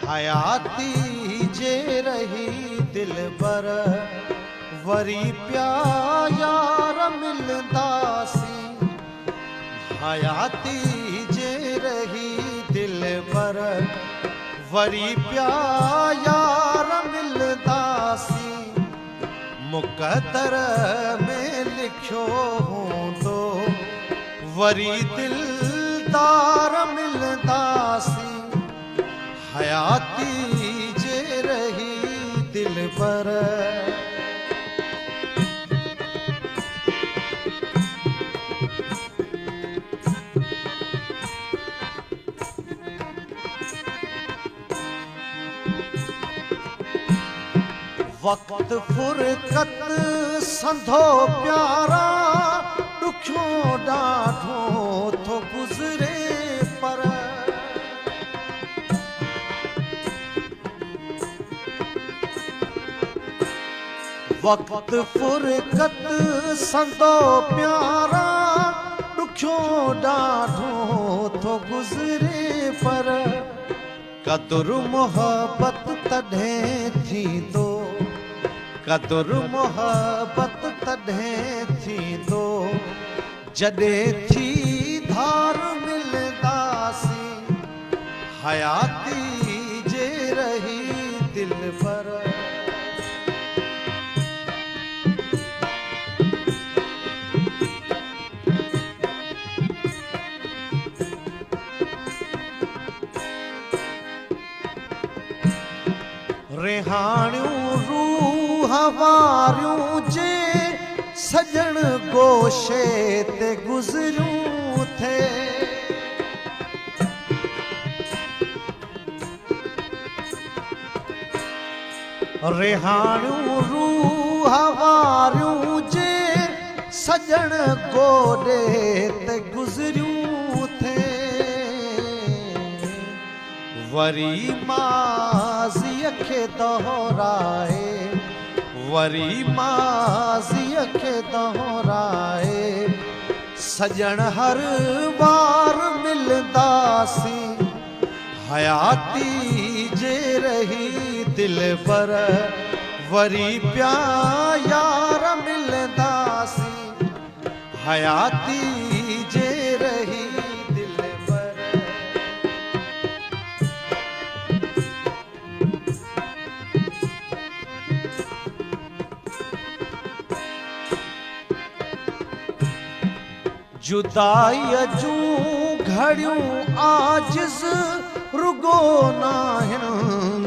हयाती जे रही दिल बर वरी प्या यार मिलंदासी हयाती जे रही दिल बर वरी प्या यार मिलंदासी मुक़दर में लिखियो हूंदो वरी दिलदार मिलंदासी हयाती जे रही दिल पर वक्त फुरकत संधो प्यारा दुखियो ॾाढो थो गुज़रे पर वक्त फुरकत संधो प्यारा दुखियो ॾाढो थो गुज़रे पर कदुर मोहब्बत तॾहिं थींदो कदुर मोहब्बत तॾहिं थींदो जॾहिं थी धार मिलंदासी हयाती जे रही दिल पर रिहाणियूं रूह वारियूं जे सजण गोशे ते गुज़रियूं थे रिहाणियूं रूह वारियूं जे सजण गोॾे ते गुज़रियूं थे वरी माज़ीअ खे दोहराए वरी माज़ीअ खे दोहराए सजण हर बार मिलंदासी हयाती जे रही दिल पर वरी प्या यार मिलंदासी हयाती जे रही जुदाईअ जूं घड़ियूं आजिज़ रुगो नाहिन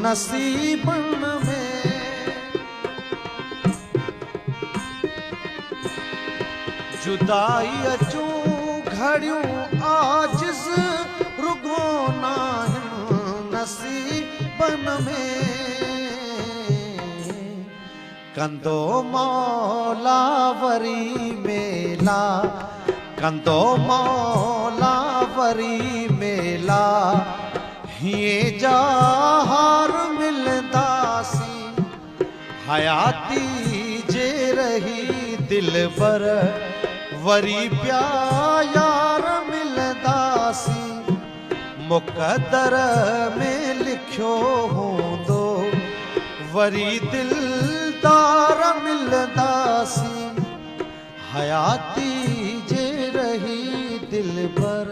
नसीबनि में जुदाईअ जूं घड़ियूं आजिज़ रुगो नाहिन नसीबनि में कंदो मौला वरी मेला कंदो मौला वरी मेला हीअं जा हार मिलंदासी हयाती जे रही दिल पर वरी प्या यार मिलंदासी मुक़दर में लिखियो हूंदो वरी दिलदार मिलंदासी हयाती जे रही दिल पर